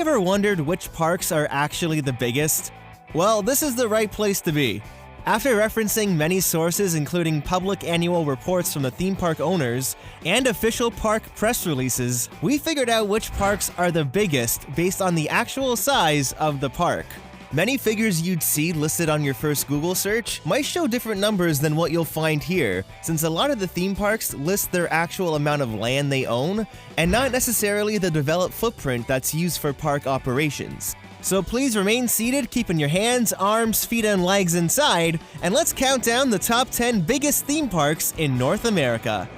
Ever wondered which parks are actually the biggest? Well, this is the right place to be. After referencing many sources including public annual reports from the theme park owners and official park press releases, we figured out which parks are the biggest based on the actual size of the park. Many figures you'd see listed on your first Google search might show different numbers than what you'll find here, since a lot of the theme parks list their actual amount of land they own, and not necessarily the developed footprint that's used for park operations. So please remain seated, keeping your hands, arms, feet, and legs inside, and let's count down the top 10 biggest theme parks in North America.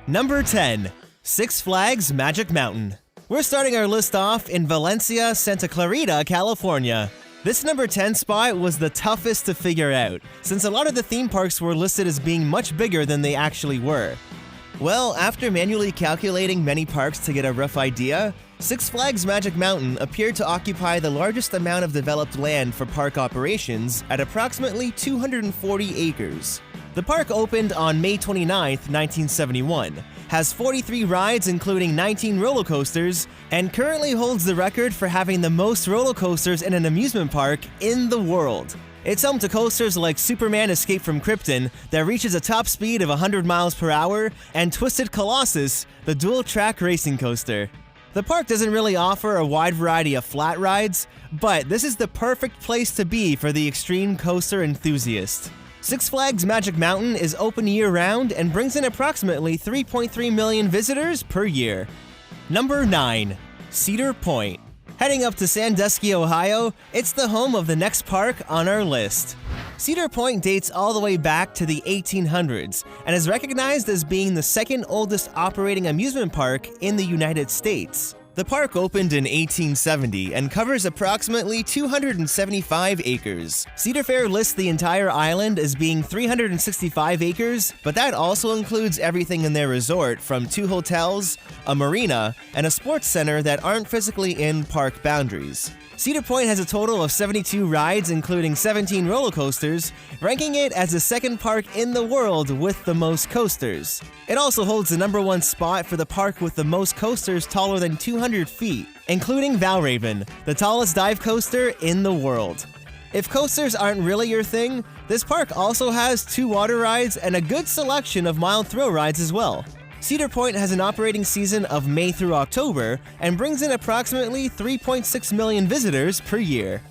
Number 10. Six Flags Magic Mountain. We're starting our list off in Valencia, Santa Clarita, California. This number 10 spot was the toughest to figure out, since a lot of the theme parks were listed as being much bigger than they actually were. Well, after manually calculating many parks to get a rough idea, Six Flags Magic Mountain appeared to occupy the largest amount of developed land for park operations at approximately 240 acres. The park opened on May 29, 1971, has 43 rides including 19 roller coasters, and currently holds the record for having the most roller coasters in an amusement park in the world. It's home to coasters like Superman Escape from Krypton that reaches a top speed of 100 miles per hour, and Twisted Colossus, the dual-track racing coaster. The park doesn't really offer a wide variety of flat rides, but this is the perfect place to be for the extreme coaster enthusiast. Six Flags Magic Mountain is open year-round and brings in approximately 3.3 million visitors per year. Number 9. Cedar Point. Heading up to Sandusky, Ohio, it's the home of the next park on our list. Cedar Point dates all the way back to the 1800s and is recognized as being the second oldest operating amusement park in the United States. The park opened in 1870 and covers approximately 275 acres. Cedar Fair lists the entire island as being 365 acres, but that also includes everything in their resort from 2 hotels, a marina, and a sports center that aren't physically in park boundaries. Cedar Point has a total of 72 rides, including 17 roller coasters, ranking it as the second park in the world with the most coasters. It also holds the number 1 spot for the park with the most coasters taller than 200 feet, including Valravn, the tallest dive coaster in the world. If coasters aren't really your thing, this park also has 2 water rides and a good selection of mild thrill rides as well. Cedar Point has an operating season of May through October and brings in approximately 3.6 million visitors per year.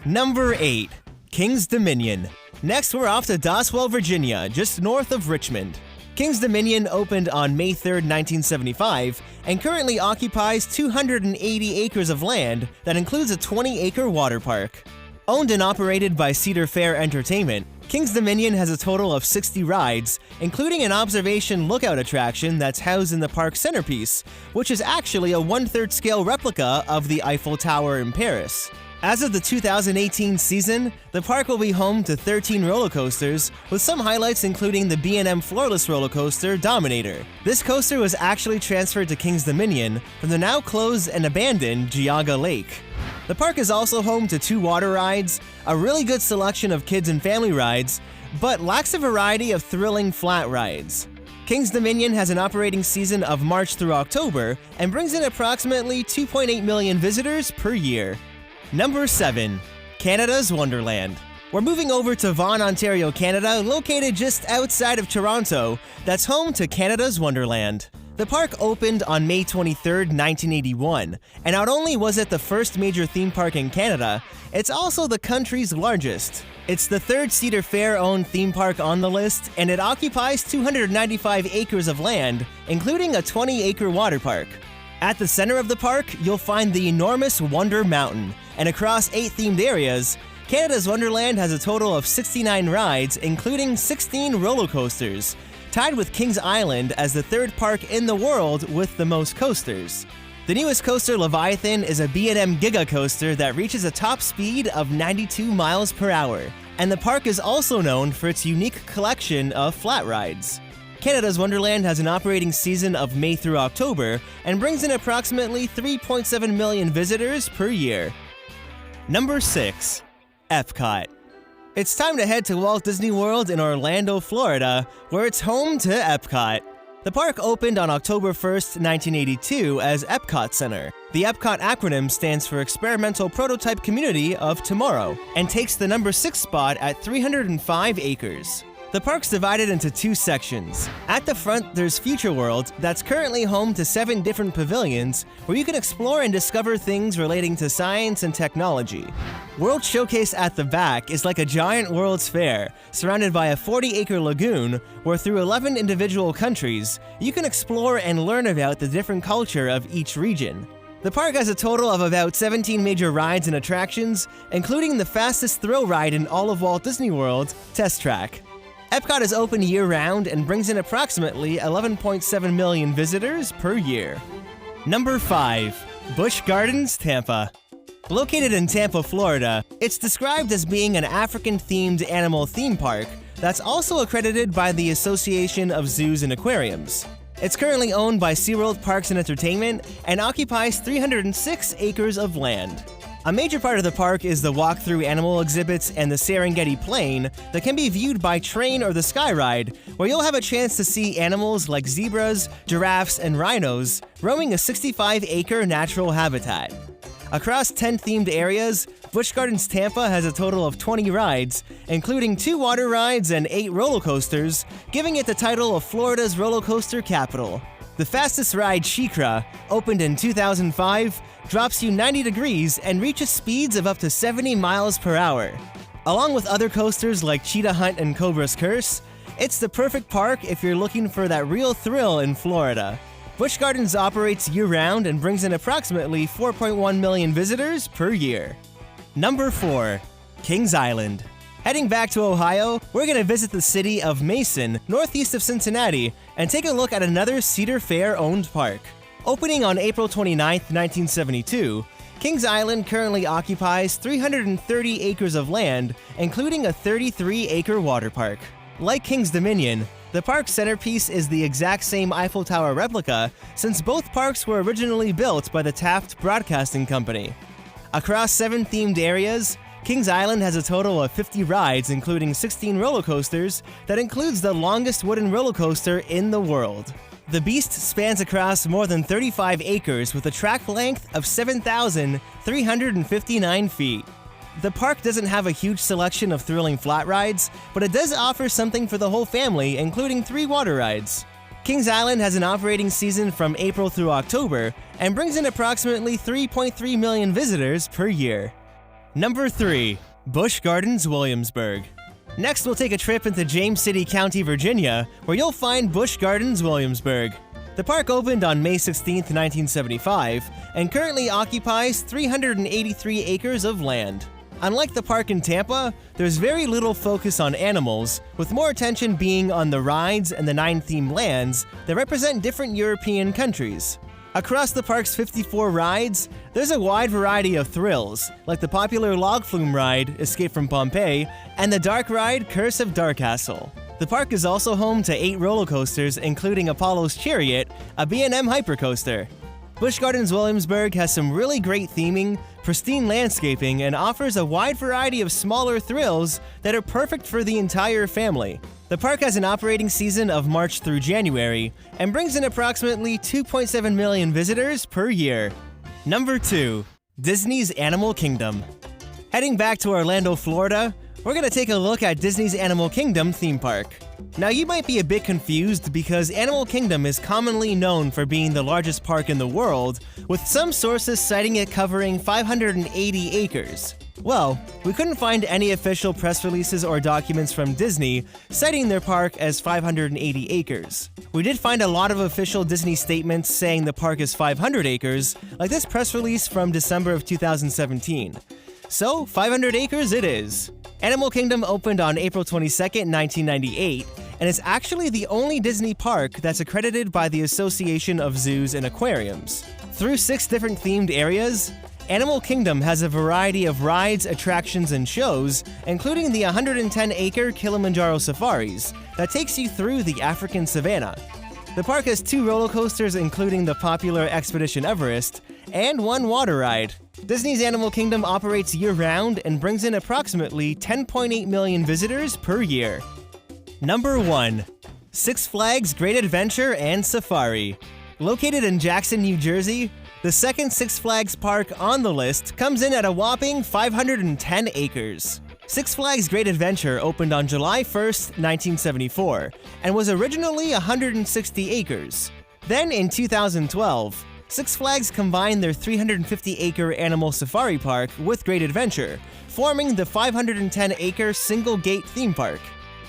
Number 8. Kings Dominion. Next, we're off to Doswell, Virginia, just north of Richmond. Kings Dominion opened on May 3, 1975, and currently occupies 280 acres of land that includes a 20-acre water park. Owned and operated by Cedar Fair Entertainment, Kings Dominion has a total of 60 rides, including an observation lookout attraction that's housed in the park's centerpiece, which is actually a 1/3 scale replica of the Eiffel Tower in Paris. As of the 2018 season, the park will be home to 13 roller coasters, with some highlights including the B&M floorless roller coaster Dominator. This coaster was actually transferred to Kings Dominion from the now closed and abandoned Geauga Lake. The park is also home to 2 water rides, a really good selection of kids and family rides, but lacks a variety of thrilling flat rides. Kings Dominion has an operating season of March through October and brings in approximately 2.8 million visitors per year. Number 7. Canada's Wonderland. We're moving over to Vaughan, Ontario, Canada, located just outside of Toronto, that's home to Canada's Wonderland. The park opened on May 23, 1981, and not only was it the first major theme park in Canada, it's also the country's largest. It's the 3rd Cedar Fair-owned theme park on the list, and it occupies 295 acres of land, including a 20-acre water park. At the center of the park, you'll find the enormous Wonder Mountain, and across 8 themed areas, Canada's Wonderland has a total of 69 rides, including 16 roller coasters, tied with Kings Island as the 3rd park in the world with the most coasters. The newest coaster, Leviathan, is a B&M Giga coaster that reaches a top speed of 92 miles per hour, and the park is also known for its unique collection of flat rides. Canada's Wonderland has an operating season of May through October and brings in approximately 3.7 million visitors per year. Number 6. Epcot. It's time to head to Walt Disney World in Orlando, Florida, where it's home to Epcot. The park opened on October 1st, 1982 as Epcot Center, The Epcot acronym stands for Experimental Prototype Community of Tomorrow and takes the number 6 spot at 305 acres. The park's divided into 2 sections. At the front, there's Future World, that's currently home to 7 different pavilions where you can explore and discover things relating to science and technology. World Showcase at the back is like a giant World's Fair, surrounded by a 40-acre lagoon where through 11 individual countries, you can explore and learn about the different culture of each region. The park has a total of about 17 major rides and attractions, including the fastest thrill ride in all of Walt Disney World, Test Track. Epcot is open year-round and brings in approximately 11.7 million visitors per year. Number 5. Busch Gardens, Tampa. Located in Tampa, Florida, it's described as being an African-themed animal theme park that's also accredited by the Association of Zoos and Aquariums. It's currently owned by SeaWorld Parks and Entertainment and occupies 306 acres of land. A major part of the park is the walk-through animal exhibits and the Serengeti Plain that can be viewed by train or the Sky Ride, where you'll have a chance to see animals like zebras, giraffes, and rhinos roaming a 65-acre natural habitat. Across 10 themed areas, Busch Gardens Tampa has a total of 20 rides, including 2 water rides and 8 roller coasters, giving it the title of Florida's roller coaster capital. The fastest ride, SheiKra, opened in 2005, drops you 90 degrees and reaches speeds of up to 70 miles per hour. Along with other coasters like Cheetah Hunt and Cobra's Curse, it's the perfect park if you're looking for that real thrill in Florida. Busch Gardens operates year-round and brings in approximately 4.1 million visitors per year. Number 4. Kings Island. Heading back to Ohio, we're going to visit the city of Mason, northeast of Cincinnati, and take a look at another Cedar Fair-owned park. Opening on April 29, 1972, Kings Island currently occupies 330 acres of land, including a 33-acre water park. Like Kings Dominion, the park's centerpiece is the exact same Eiffel Tower replica, since both parks were originally built by the Taft Broadcasting Company. Across 7 themed areas, Kings Island has a total of 50 rides, including 16 roller coasters, that includes the longest wooden roller coaster in the world. The beast spans across more than 35 acres with a track length of 7,359 feet. The park doesn't have a huge selection of thrilling flat rides, but it does offer something for the whole family, including 3 water rides. Kings Island has an operating season from April through October and brings in approximately 3.3 million visitors per year. Number 3. Busch Gardens, Williamsburg. Next, we'll take a trip into James City County, Virginia, where you'll find Busch Gardens, Williamsburg. The park opened on May 16, 1975, and currently occupies 383 acres of land. Unlike the park in Tampa, there's very little focus on animals, with more attention being on the rides and the 9 themed lands that represent different European countries. Across the park's 54 rides, there's a wide variety of thrills, like the popular log flume ride, Escape from Pompeii, and the dark ride, Curse of Darkcastle. The park is also home to 8 roller coasters, including Apollo's Chariot, a B&M hypercoaster. Busch Gardens Williamsburg has some really great theming, pristine landscaping, and offers a wide variety of smaller thrills that are perfect for the entire family. The park has an operating season of March through January and brings in approximately 2.7 million visitors per year. Number 2. Disney's Animal Kingdom. Heading back to Orlando, Florida, we're going to take a look at Disney's Animal Kingdom theme park. Now, you might be a bit confused because Animal Kingdom is commonly known for being the largest park in the world, with some sources citing it covering 580 acres. Well, we couldn't find any official press releases or documents from Disney citing their park as 580 acres. We did find a lot of official Disney statements saying the park is 500 acres, like this press release from December of 2017. So, 500 acres it is. Animal Kingdom opened on April 22, 1998, and is actually the only Disney park that's accredited by the Association of Zoos and Aquariums. Through 6 different themed areas, Animal Kingdom has a variety of rides, attractions, and shows, including the 110-acre Kilimanjaro Safaris that takes you through the African savanna. The park has 2 roller coasters, including the popular Expedition Everest, and 1 water ride. Disney's Animal Kingdom operates year-round and brings in approximately 10.8 million visitors per year. Number 1. Six Flags Great Adventure and Safari. Located in Jackson, New Jersey, The second Six Flags park on the list comes in at a whopping 510 acres. Six Flags Great Adventure opened on July 1st, 1974, and was originally 160 acres. Then in 2012, Six Flags combined their 350-acre animal safari park with Great Adventure, forming the 510-acre single-gate theme park.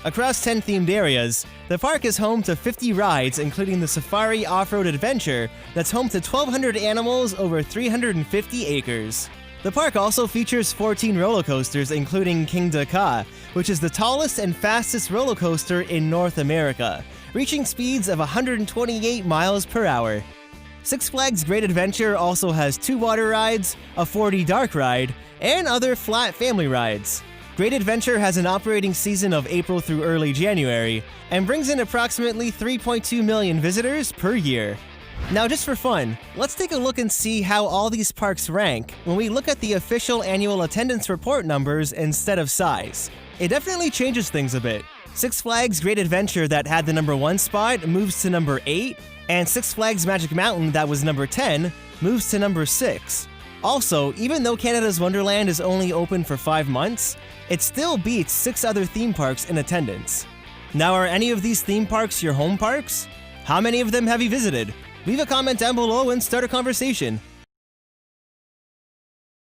Across 10 themed areas, the park is home to 50 rides, including the Safari Off-Road Adventure that's home to 1,200 animals over 350 acres. The park also features 14 roller coasters, including King Ka, which is the tallest and fastest roller coaster in North America, reaching speeds of 128 miles per hour. Six Flags Great Adventure also has 2 water rides, a 4D dark ride, and other flat family rides. Great Adventure has an operating season of April through early January, and brings in approximately 3.2 million visitors per year. Now, just for fun, let's take a look and see how all these parks rank when we look at the official annual attendance report numbers instead of size. It definitely changes things a bit. Six Flags Great Adventure that had the number 1 spot moves to number 8, and Six Flags Magic Mountain that was number 10 moves to number 6. Also, even though Canada's Wonderland is only open for 5 months, it still beats 6 other theme parks in attendance. Now, are any of these theme parks your home parks? How many of them have you visited? Leave a comment down below and start a conversation.